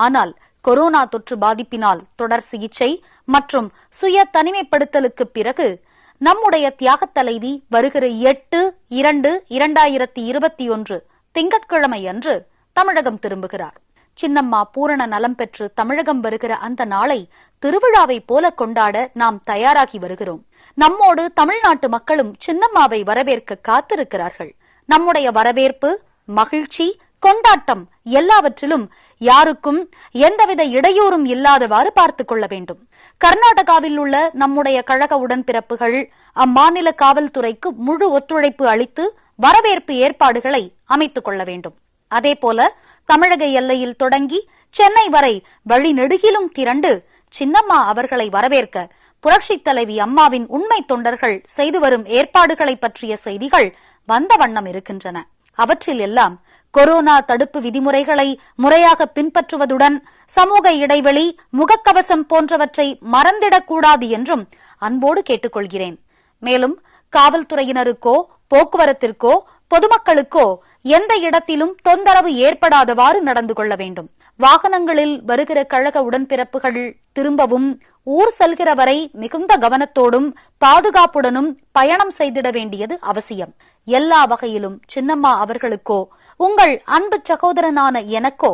ஆனால் கொரோனா தொற்று பாதிப்பினால் தொடர் சிகிச்சை மற்றும் சுய தனிமைப்படுத்தலுக்கு பிறகு நம்முடைய தியாகத் தலைவி வருகிற 8/2/2021 திங்கட்கிழமை அன்று தமிழகம் திரும்புகிறார். சின்னம்மா பூரண நலம் பெற்று தமிழகம் வருகிற அந்த நாளை திருவிழாவை போல கொண்டாட நாம் தயாராகி வருகிறோம். நம்மோடு தமிழ்நாட்டு மக்களும் சின்னம்மாவை வரவேற்க காத்திருக்கிறார்கள். நம்முடைய வரவேற்பு, மகிழ்ச்சி, கொண்டாட்டம் எல்லாவற்றிலும் யாருக்கும் எந்தவித இடையூறும் இல்லாதவாறு பார்த்துக் கொள்ள வேண்டும். கர்நாடகாவில் உள்ள நம்முடைய கழக உடன்பிறப்புகள் அம்மாநில காவல்துறைக்கு முழு ஒத்துழைப்பு அளித்து வரவேற்பு ஏற்பாடுகளை அமைத்துக் கொள்ள வேண்டும். அதேபோல தமிழக எல்லையில் தொடங்கி சென்னை வரை வழிநெடுகிலும் திரண்டு சின்னம்மா அவர்களை வரவேற்க புரட்சித் தலைவி அம்மாவின் உண்மை தொண்டர்கள் செய்து வரும் ஏற்பாடுகளை பற்றிய செய்திகள் வந்த வண்ணம் இருக்கின்றன. அவற்றில் எல்லாம் கொரோனா தடுப்பு விதிமுறைகளை முறையாக பின்பற்றுவதுடன் சமூக இடைவெளி, முகக்கவசம் போன்றவற்றை மறந்திடக்கூடாது என்றும் அன்போடு கேட்டுக்கொள்கிறேன். மேலும் காவல்துறையினருக்கோ போக்குவரத்திற்கோ பொதுமக்களுக்கோ எந்த இடத்திலும் தொந்தரவு ஏற்படாதவாறு நடந்து கொள்ள வேண்டும். வாகனங்களில் வருகிற கழக உடன்பிறப்புகள் திரும்பவும் ஊர் செல்கிற வரை மிகுந்த கவனத்தோடும் பாதுகாப்புடனும் பயணம் செய்திட வேண்டியது அவசியம். எல்லா வகையிலும் சின்னம்மா அவர்களுக்கோ உங்கள் அன்பு சகோதரனான எனக்கோ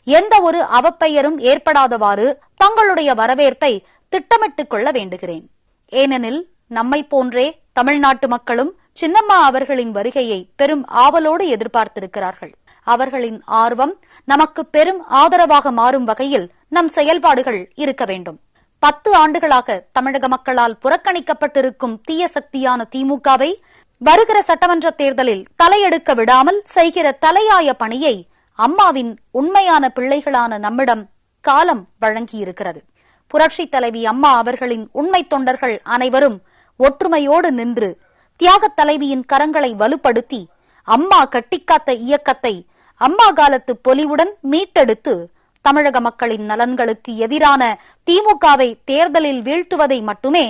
எந்த ஒரு அவப்பெயரும் ஏற்படாதவாறு தங்களுடைய வரவேற்பை திட்டமிட்டுக் கொள்ள வேண்டுகிறேன். ஏனெனில் நம்மை போன்றே தமிழ்நாட்டு மக்களும் சின்னம்மா அவர்களின் வருகையை பெரும் ஆவலோடு எதிர்பார்த்திருக்கிறார்கள். அவர்களின் ஆர்வம் நமக்கு பெரும் ஆதரவாக மாறும் வகையில் நம் செயல்பாடுகள் இருக்க வேண்டும். 10 ஆண்டுகளாக தமிழக மக்களால் புறக்கணிக்கப்பட்டிருக்கும் தீய சக்தியான திமுகவை வருகிற சட்டமன்ற தேர்தலில் தலையெடுக்க விடாமல் செய்கிற தலையாய பணியை அம்மாவின் உண்மையான பிள்ளைகளான நம்மிடம் காலம் வழங்கியிருக்கிறது. புரட்சித் தலைவி அம்மா அவர்களின் உண்மை தொண்டர்கள் அனைவரும் ஒற்றுமையோடு நின்று தியாகத் தலைவியின் கரங்களை வலுப்படுத்தி அம்மா கட்டிக்காத்த இயக்கத்தை அம்மா காலத்து பொலிவுடன் மீட்டெடுத்து தமிழக மக்களின் நலன்களுக்கு எதிரான திமுகவை தேர்தலில் வீழ்த்துவதை மட்டுமே